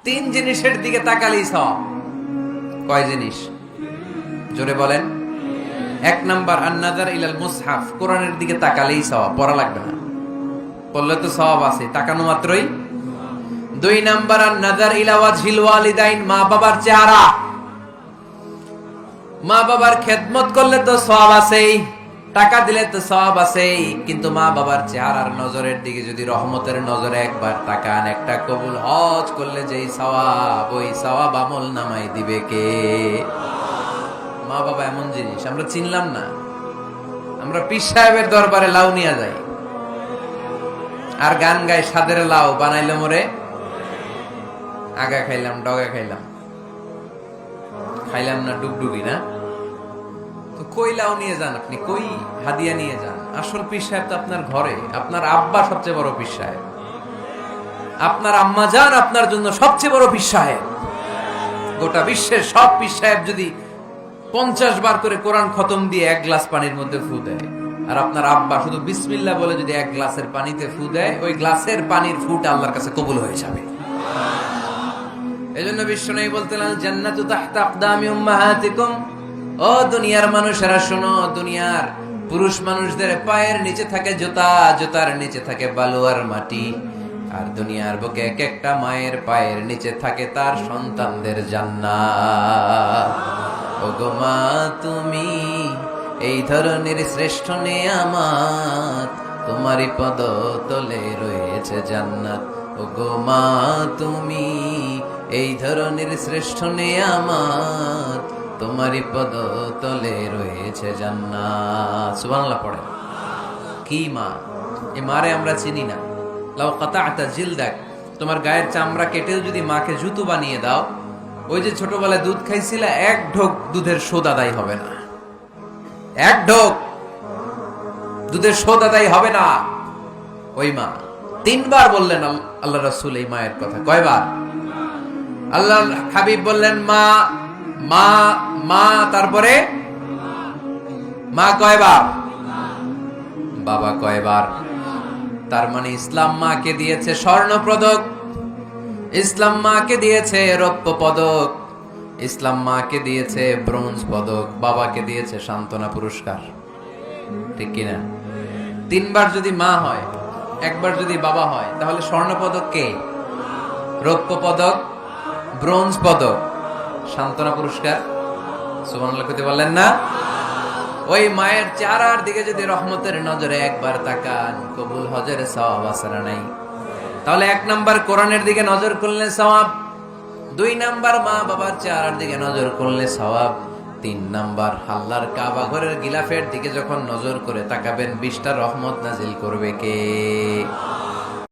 তিন জিনিসের দিকে তাকালেই সওয়াব। কয় জিনিস? জোরে বলেন। এক নাম্বার আন-নাযার ইলাল মুসহাফ, কোরআনের দিকে তাকালেই সওয়াব, পড়া লাগবে না, পড়লে তো সওয়াব আছে, তাকানো মাত্রই। দুই নাম্বার আন-নাযার ইলা ওয়াজহিল ওয়ালিদাইন, মা বাবার চেহারা, মা বাবার খেদমত করলে তো সওয়াব আছেই, টাকা দিলে তো সওয়াব আছেই, কিন্তু মা বাবার চেহারার নজরের দিকে যদি রহমতের নজরে একবার তাকান, একটা কবুল হজ করলে যেই সওয়াব, ওই সওয়াব আমল নামাই দিবে কে? মা বাবা এমন জিনিস আমরা চিনলাম না। আমরা পীর সাহেবের দরবারে লাউ নিয়ে যাই আর গান গাই, সাদের লাউ বানাইলো মোরে, আগা খাইলাম ডগা খাইলাম, খাইলাম না ডুগডুগি না। তো কই লাউ নিয়ে যান আপনি, কই হাদিয়া নিয়ে যান? আসল পীর সাহেব তো আপনার ঘরে। আপনার আব্বা সবচেয়ে বড় পীর সাহেব, আপনার আম্মা জান আপনার জন্য সবচেয়ে বড় পীর সাহেব। গোটা বিশ্বের সব পীর সাহেব যদি 50 বার করে কোরআন খতম দিয়ে এক গ্লাস পানির মধ্যে ফু দেয়, আর আপনার আব্বা শুধু বিসমিল্লাহ বলে যদি এক গ্লাসের পানিতে ফু দেয়, ওই গ্লাসের পানির ফুটা আল্লাহর কাছে কবুল হয়ে যাবে। এজন্য বিশ্বনবী বলতেন, আল জান্নাতু তাহতা আকদামি উম্মাহাতিকুম। ও দুনিয়ার মানুষেরা শোনো, দুনিয়ার পুরুষ মানুষদের পায়ের নিচে থাকে জুতা, জুতার নিচে থাকে বালু আর মাটি, আর দুনিয়ার বুকে এক একটা মায়ের পায়ের নিচে থাকে তার সন্তানদের জান্নাত। ওগো মা তুমি এই ধরনের শ্রেষ্ঠ নেয়ামত, তোমারই পদ তলে রয়েছে জান্নাত। ওগো মা তুমি এই ধরনের শ্রেষ্ঠ নেয়ামত, তোমারই পদ তলে রয়েছে জান্নাত। সুবহানাল্লাহ পড়ে। কি মা? এই মারে আমরা চিনি না। লাউ কাতা'তা জিলদাক, তোমার গায়ের চামড়া কেটেও যদি মাকে জুতো বানিয়ে দাও, ওই যে ছোটবেলায় দুধ খাইছিল, এক ঢোক দুধের শোধ আদায় হবে না। এক ঢোক দুধের শোধ আদায় হবে না। ওই মা। 3 বার বললেন আল্লাহ রাসূল এই মায়ের কথা। কয়বার? আল্লাহ হাবিব বললেন মা মা মা, তারপরে মা কয়বার? বাবা কয়বার? তার মানে ইসলাম মাকে দিয়েছে স্বর্ণ পদক, ইসলাম মাকে দিয়েছে রৌপ্য পদক, ইসলাম মাকে দিয়েছে ব্রোঞ্জ পদক, বাবাকে দিয়েছে সান্ত্বনা পুরস্কার। ঠিক কিনা? 3 বার যদি মা হয়, একবার যদি বাবা হয়, তাহলে স্বর্ণ পদক কে? রৌপ্য পদক, ব্রোঞ্জ পদক, সান্ত্বনা পুরস্কার। সুবহানাল্লাহ কইতে বললেন না? ওই মায়ের চেহারার দিকে যদি রহমতের নজরে একবার তাকান, কবুল হজের সওয়াব আছে না নাই? তাহলে 1 নাম্বার কোরআনের দিকে নজর করলে সওয়াব, 2 নাম্বার মা বাবার চেহারার দিকে নজর করলে সওয়াব, 3 নাম্বার আল্লাহর কাবা ঘরের গিলাফের দিকে যখন নজর করে তাকাবেন, 20টা রহমত নাজিল করবে কে?